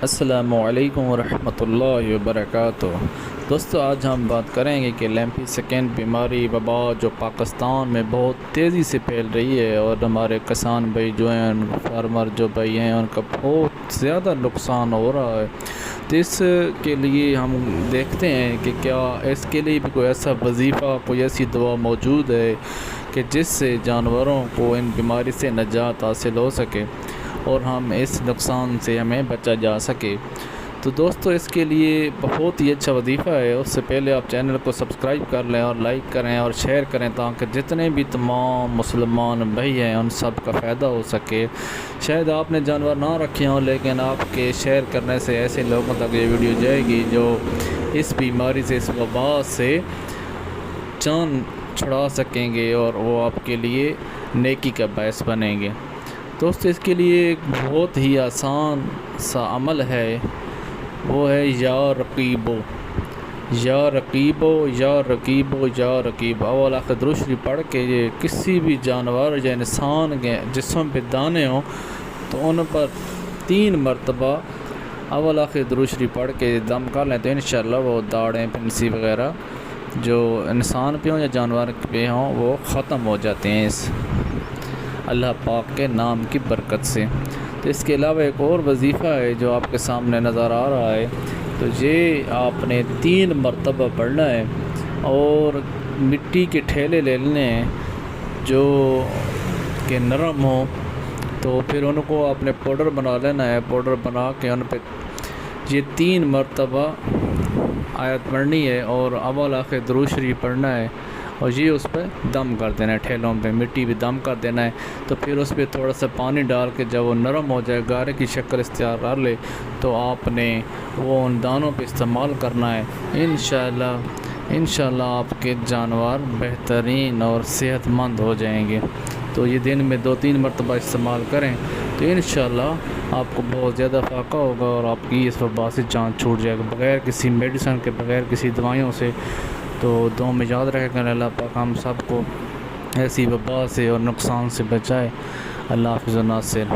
السلام علیکم ورحمۃ اللہ وبرکاتہ۔ دوستو، آج ہم بات کریں گے کہ لیمپی سکن بیماری وبا جو پاکستان میں بہت تیزی سے پھیل رہی ہے اور ہمارے کسان بھائی جو ہیں، فارمر جو بھائی ہیں، ان کا بہت زیادہ نقصان ہو رہا ہے۔ تو اس کے لیے ہم دیکھتے ہیں کہ کیا اس کے لیے بھی کوئی ایسا وظیفہ، کوئی ایسی دوا موجود ہے کہ جس سے جانوروں کو ان بیماری سے نجات حاصل ہو سکے اور ہم اس نقصان سے ہمیں بچا جا سکے۔ تو دوستو، اس کے لیے بہت ہی اچھا وظیفہ ہے۔ اس سے پہلے آپ چینل کو سبسکرائب کر لیں اور لائک کریں اور شیئر کریں تاکہ جتنے بھی تمام مسلمان بھائی ہیں ان سب کا فائدہ ہو سکے۔ شاید آپ نے جانور نہ رکھے ہوں، لیکن آپ کے شیئر کرنے سے ایسے لوگوں تک یہ ویڈیو جائے گی جو اس بیماری سے، اس وبا سے جان چھڑا سکیں گے اور وہ آپ کے لیے نیکی کا باعث بنیں گے۔ دوستو، اس کے لیے ایک بہت ہی آسان سا عمل ہے، وہ ہے یا رقیبو یا رقیبو یا رقیبو یا رقیب۔ اول آخر درود شریف پڑھ کے یہ کسی بھی جانور یا انسان کے جسم پہ دانے ہوں تو ان پر 3 مرتبہ اول آخر درود شریف پڑھ کے دم کر لیں تو انشاءاللہ وہ داڑیں، پنسی وغیرہ جو انسان پہ ہوں یا جانور پہ ہوں وہ ختم ہو جاتے ہیں اس اللہ پاک کے نام کی برکت سے۔ تو اس کے علاوہ ایک اور وظیفہ ہے جو آپ کے سامنے نظر آ رہا ہے، تو یہ آپ نے 3 مرتبہ پڑھنا ہے اور مٹی کے ٹھیلے لے لینے ہیں جو کہ نرم ہوں، تو پھر ان کو آپ نے پاؤڈر بنا لینا ہے۔ پاؤڈر بنا کے ان پہ یہ 3 مرتبہ آیت پڑھنی ہے اور اول آخر درود شریف پڑھنا ہے اور یہ اس پہ دم کر دینا ہے، ٹھیلوں پہ مٹی پہ دم کر دینا ہے۔ تو پھر اس پہ تھوڑا سا پانی ڈال کے جب وہ نرم ہو جائے، گارے کی شکل اختیار کر لے، تو آپ نے وہ ان دانوں پہ استعمال کرنا ہے۔ انشاءاللہ آپ کے جانور بہترین اور صحت مند ہو جائیں گے۔ تو یہ دن میں 2-3 مرتبہ استعمال کریں تو انشاءاللہ آپ کو بہت زیادہ فائدہ ہوگا اور آپ کی اس وبا سے جان چھوٹ جائے گا بغیر کسی میڈیسن کے، بغیر کسی دوائیوں سے۔ تو دعا میں یاد رکھے کہ اللہ پاک ہم سب کو ایسی وبا سے اور نقصان سے بچائے۔ اللہ حافظ و ناصر۔